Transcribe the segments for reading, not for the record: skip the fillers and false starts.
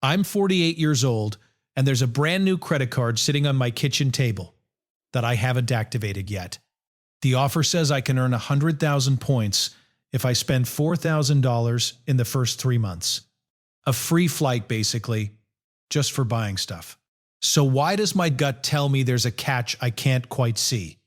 I'm 48 years old, and there's a brand new credit card sitting on my kitchen table that I haven't activated yet. The offer says I can earn 100,000 points if I spend $4,000 in the first 3 months. A free flight, basically, just for buying stuff. So why does my gut tell me there's a catch I can't quite see?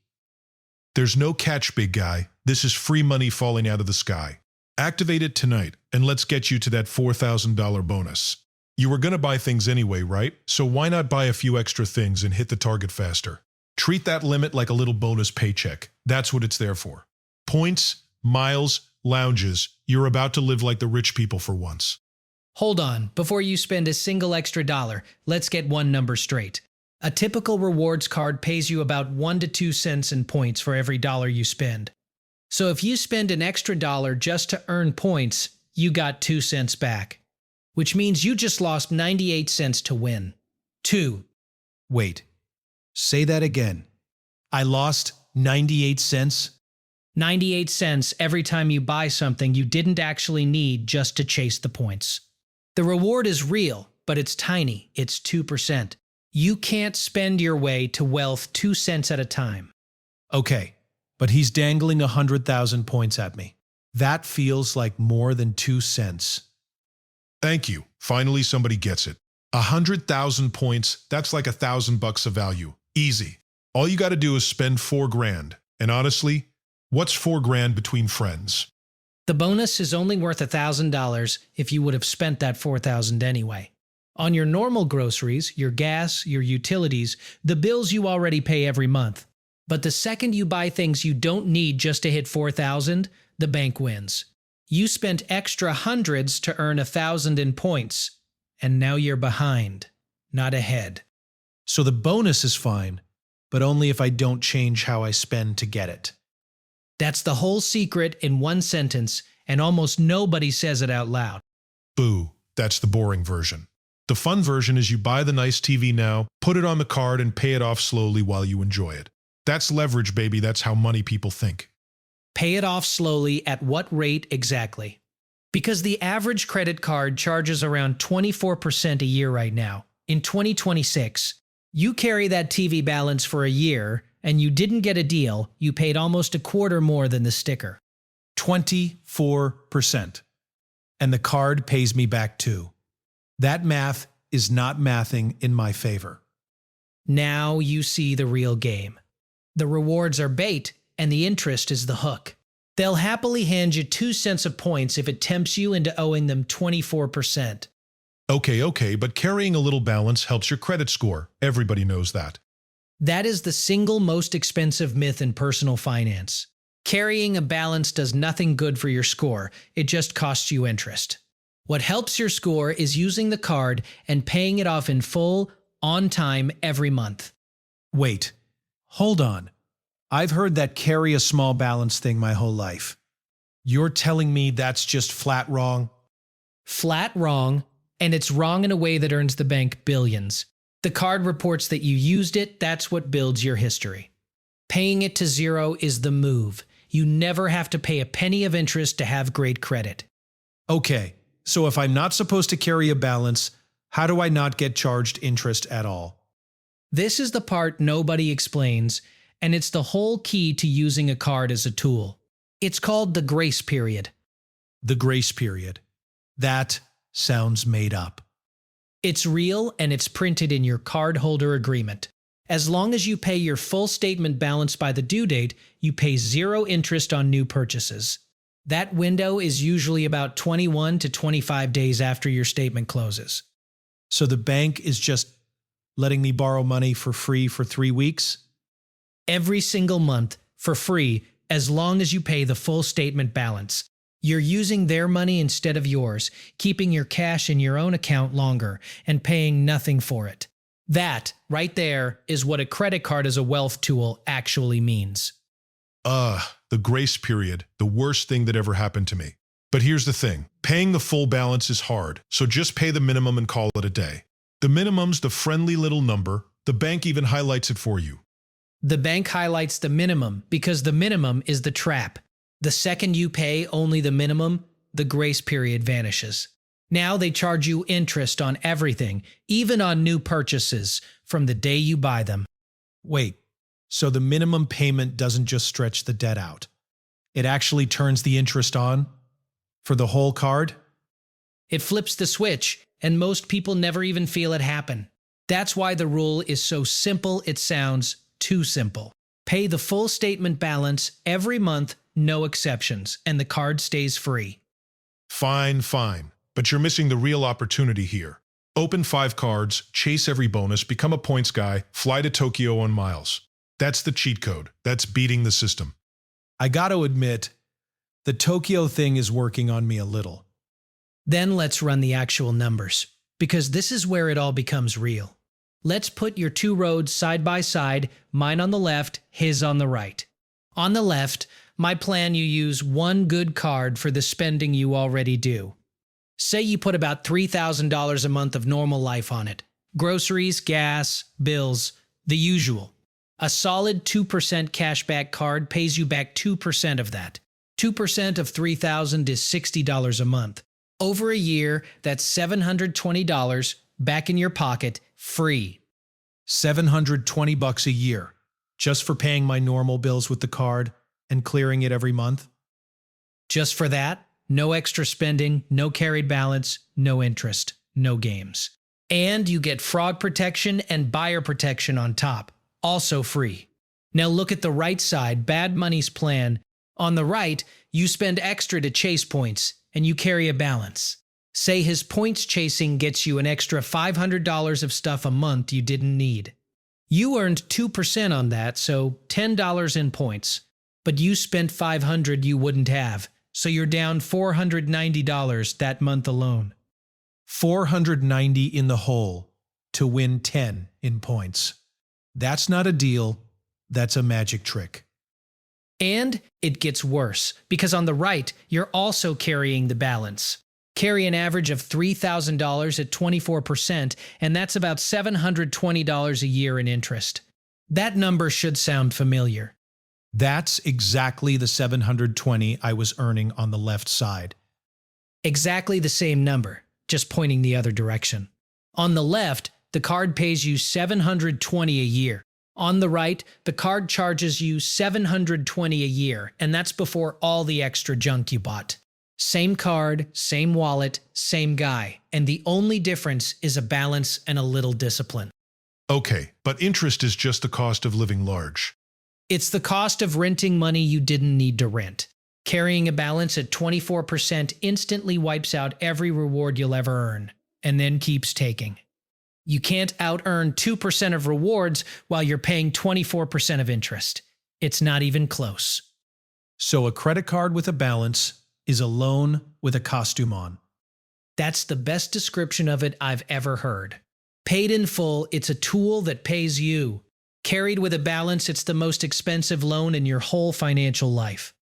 There's no catch, big guy. This is free money falling out of the sky. Activate it tonight, and let's get you to that $4,000 bonus. You were going to buy things anyway, right? So why not buy a few extra things and hit the target faster? Treat that limit like a little bonus paycheck. That's what it's there for. Points, miles, lounges. You're about to live like the rich people for once. Hold on, before you spend a single extra dollar, let's get one number straight. A typical rewards card pays you about 1 to 2 cents in points for every dollar you spend. So if you spend an extra dollar just to earn points, you got 2 cents back. Which means you just lost 98 cents to win. 2. Wait, say that again. I lost 98 cents? 98 cents every time you buy something you didn't actually need just to chase the points. The reward is real, but it's tiny. It's 2%. You can't spend your way to wealth 2 cents at a time. Okay, but he's dangling 100,000 points at me. That feels like more than 2 cents. Thank you. Finally, somebody gets it. 100,000 points, that's like $1,000 of value. Easy. All you got to do is spend $4,000. And honestly, what's $4,000 between friends? The bonus is only worth $1,000 if you would have spent that $4,000 anyway. On your normal groceries, your gas, your utilities, the bills you already pay every month. But the second you buy things you don't need just to hit $4,000, the bank wins. You spent extra hundreds to earn 1,000 in points, and now you're behind, not ahead. So the bonus is fine, but only if I don't change how I spend to get it. That's the whole secret in one sentence, and almost nobody says it out loud. Boo, that's the boring version. The fun version is you buy the nice TV now, put it on the card, and pay it off slowly while you enjoy it. That's leverage, baby. That's how money people think. Pay it off slowly at what rate exactly? Because the average credit card charges around 24% a year right now. In 2026, you carry that TV balance for a year, and you didn't get a deal, you paid almost a quarter more than the sticker. 24%. And the card pays me back too. That math is not mathing in my favor. Now you see the real game. The rewards are bait, and the interest is the hook. They'll happily hand you 2 cents of points if it tempts you into owing them 24%. Okay, but carrying a little balance helps your credit score. Everybody knows that. That is the single most expensive myth in personal finance. Carrying a balance does nothing good for your score, it just costs you interest. What helps your score is using the card and paying it off in full, on time, every month. Wait, hold on. I've heard that carry a small balance thing my whole life. You're telling me that's just flat wrong? Flat wrong, and it's wrong in a way that earns the bank billions. The card reports that you used it, that's what builds your history. Paying it to zero is the move. You never have to pay a penny of interest to have great credit. Okay, so if I'm not supposed to carry a balance, how do I not get charged interest at all? This is the part nobody explains, and it's the whole key to using a card as a tool. It's called the grace period. The grace period. That sounds made up. It's real and it's printed in your cardholder agreement. As long as you pay your full statement balance by the due date, you pay 0 interest on new purchases. That window is usually about 21 to 25 days after your statement closes. So the bank is just letting me borrow money for free for 3 weeks? Every single month, for free, as long as you pay the full statement balance. You're using their money instead of yours, keeping your cash in your own account longer, and paying nothing for it. That, right there, is what a credit card as a wealth tool actually means. The grace period, the worst thing that ever happened to me. But here's the thing, paying the full balance is hard, so just pay the minimum and call it a day. The minimum's the friendly little number, the bank even highlights it for you. The bank highlights the minimum because the minimum is the trap. The second you pay only the minimum, the grace period vanishes. Now they charge you interest on everything, even on new purchases, from the day you buy them. Wait, so the minimum payment doesn't just stretch the debt out. It actually turns the interest on for the whole card? It flips the switch, and most people never even feel it happen. That's why the rule is so simple it sounds too simple. Pay the full statement balance every month, no exceptions, and the card stays free. Fine, fine. But you're missing the real opportunity here. Open 5 cards, chase every bonus, become a points guy, fly to Tokyo on miles. That's the cheat code. That's beating the system. I gotta admit, the Tokyo thing is working on me a little. Then let's run the actual numbers, because this is where it all becomes real. Let's put your 2 roads side by side, mine on the left, his on the right. On the left, my plan, you use 1 good card for the spending you already do. Say you put about $3,000 a month of normal life on it. Groceries, gas, bills, the usual. A solid 2% cashback card pays you back 2% of that. 2% of $3,000 is $60 a month. Over a year, that's $720 back in your pocket, free. $720 a year, just for paying my normal bills with the card and clearing it every month? Just for that? No extra spending, no carried balance, no interest, no games. And you get fraud protection and buyer protection on top, also free. Now look at the right side, Bad Money's plan. On the right, you spend extra to chase points, and you carry a balance. Say his points chasing gets you an extra $500 of stuff a month you didn't need. You earned 2% on that, so $10 in points. But you spent $500 you wouldn't have. So you're down $490 that month alone. $490 in the hole to win 10 in points. That's not a deal, that's a magic trick. And it gets worse, because on the right, you're also carrying the balance. Carry an average of $3,000 at 24%, and that's about $720 a year in interest. That number should sound familiar. That's exactly the $720 I was earning on the left side. Exactly the same number, just pointing the other direction. On the left, the card pays you $720 a year. On the right, the card charges you $720 a year, and that's before all the extra junk you bought. Same card, same wallet, same guy, and the only difference is a balance and a little discipline. Okay, but interest is just the cost of living large. It's the cost of renting money you didn't need to rent. Carrying a balance at 24% instantly wipes out every reward you'll ever earn, and then keeps taking. You can't out-earn 2% of rewards while you're paying 24% of interest. It's not even close. So a credit card with a balance is a loan with a costume on. That's the best description of it I've ever heard. Paid in full, it's a tool that pays you. Carried with a balance, it's the most expensive loan in your whole financial life.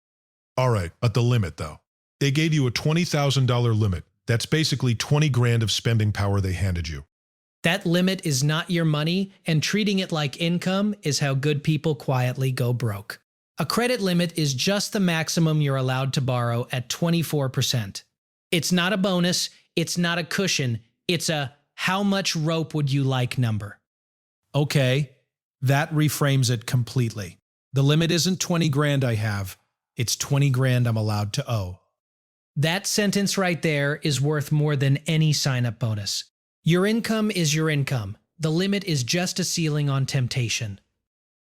All right, at the limit though. They gave you a $20,000 limit. That's basically 20 grand of spending power they handed you. That limit is not your money, and treating it like income is how good people quietly go broke. A credit limit is just the maximum you're allowed to borrow at 24%. It's not a bonus, it's not a cushion, it's a how much rope would you like number. Okay, that reframes it completely. The limit isn't 20 grand I have, it's 20 grand I'm allowed to owe. That sentence right there is worth more than any sign-up bonus. Your income is your income. The limit is just a ceiling on temptation.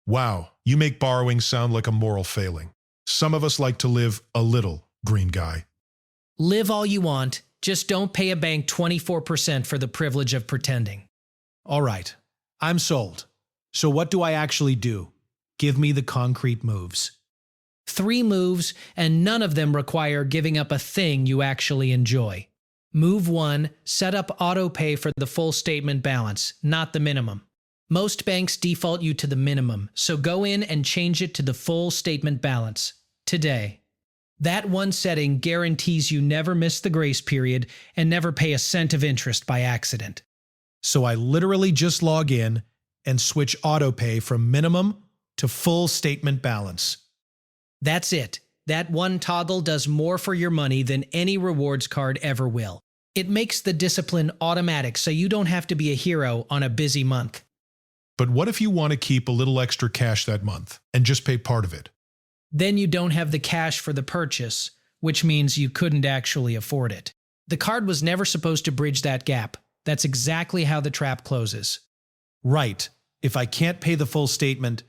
Wow, you make borrowing sound like a moral failing. Some of us like to live a little, green guy. Live all you want, just don't pay a bank 24% for the privilege of pretending. All right, I'm sold. So what do I actually do? Give me the concrete moves. 3 moves, and none of them require giving up a thing you actually enjoy. Move 1, set up autopay for the full statement balance, not the minimum. Most banks default you to the minimum, so go in and change it to the full statement balance, today. That one setting guarantees you never miss the grace period and never pay a cent of interest by accident. So I literally just log in and switch autopay from minimum to full statement balance. That's it. That one toggle does more for your money than any rewards card ever will. It makes the discipline automatic so you don't have to be a hero on a busy month. But what if you want to keep a little extra cash that month and just pay part of it? Then you don't have the cash for the purchase, which means you couldn't actually afford it. The card was never supposed to bridge that gap. That's exactly how the trap closes. Right. If I can't pay the full statement,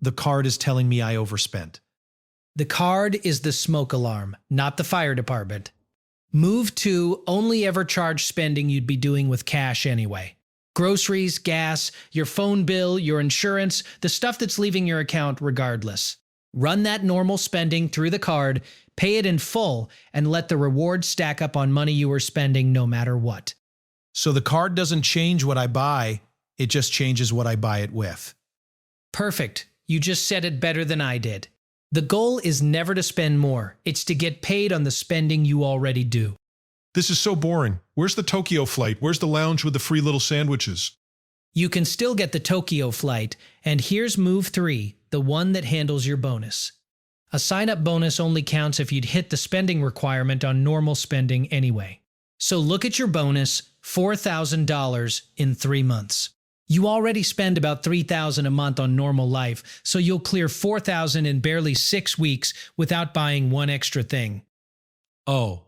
the card is telling me I overspent. The card is the smoke alarm, not the fire department. Move 2, only ever charge spending you'd be doing with cash anyway. Groceries, gas, your phone bill, your insurance, the stuff that's leaving your account regardless. Run that normal spending through the card, pay it in full, and let the rewards stack up on money you were spending no matter what. So the card doesn't change what I buy, it just changes what I buy it with. Perfect. You just said it better than I did. The goal is never to spend more. It's to get paid on the spending you already do. This is so boring. Where's the Tokyo flight? Where's the lounge with the free little sandwiches? You can still get the Tokyo flight, and here's move 3, the one that handles your bonus. A sign-up bonus only counts if you'd hit the spending requirement on normal spending anyway. So look at your bonus, $4,000 in 3 months. You already spend about $3,000 a month on normal life, so you'll clear $4,000 in barely 6 weeks without buying one extra thing. Oh,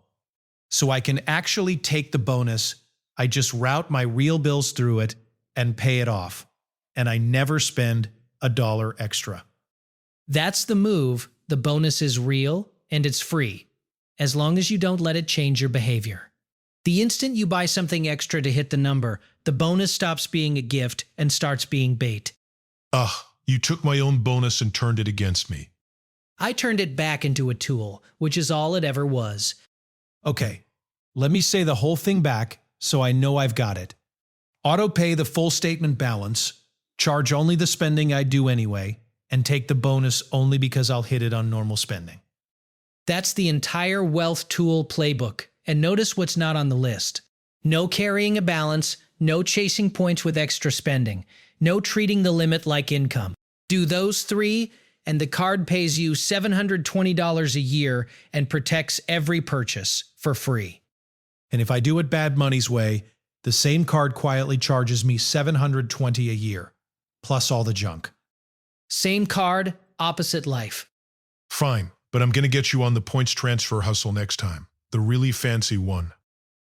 so I can actually take the bonus, I just route my real bills through it and pay it off, and I never spend $1 extra. That's the move. The bonus is real and it's free, as long as you don't let it change your behavior. The instant you buy something extra to hit the number, the bonus stops being a gift and starts being bait. Ugh, you took my own bonus and turned it against me. I turned it back into a tool, which is all it ever was. Okay, let me say the whole thing back so I know I've got it. Auto pay the full statement balance, charge only the spending I do anyway, and take the bonus only because I'll hit it on normal spending. That's the entire wealth tool playbook. And notice what's not on the list. No carrying a balance, no chasing points with extra spending, no treating the limit like income. Do those 3, and the card pays you $720 a year and protects every purchase for free. And if I do it Bad Money's way, the same card quietly charges me $720 a year, plus all the junk. Same card, opposite life. Fine, but I'm going to get you on the points transfer hustle next time. The really fancy one.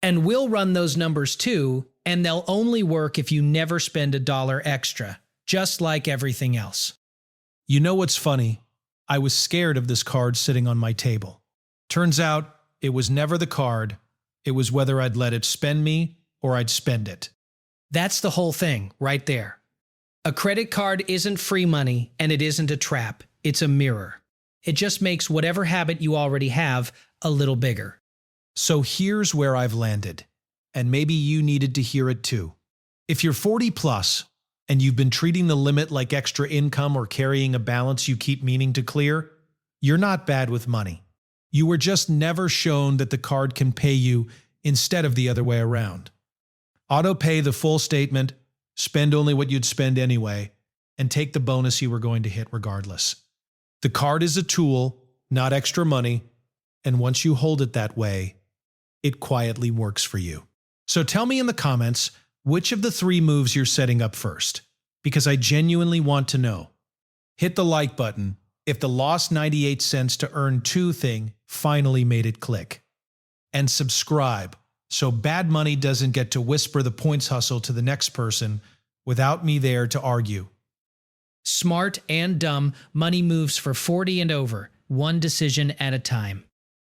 And we'll run those numbers too, and they'll only work if you never spend $1 extra, just like everything else. You know what's funny? I was scared of this card sitting on my table. Turns out it was never the card, it was whether I'd let it spend me or I'd spend it. That's the whole thing, right there. A credit card isn't free money, and it isn't a trap. It's a mirror. It just makes whatever habit you already have a little bigger. So here's where I've landed, and maybe you needed to hear it too. If you're 40 plus and you've been treating the limit like extra income or carrying a balance you keep meaning to clear, you're not bad with money. You were just never shown that the card can pay you instead of the other way around. Auto pay the full statement, spend only what you'd spend anyway, and take the bonus you were going to hit regardless. The card is a tool, not extra money, and once you hold it that way, it quietly works for you. So tell me in the comments which of the 3 moves you're setting up first, because I genuinely want to know. Hit the like button if the lost 98 cents to earn 2 thing finally made it click. And subscribe so Bad Money doesn't get to whisper the points hustle to the next person without me there to argue. Smart and dumb money moves for 40 and over, one decision at a time.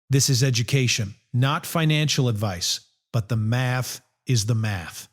This is education, not financial advice, but the math is the math.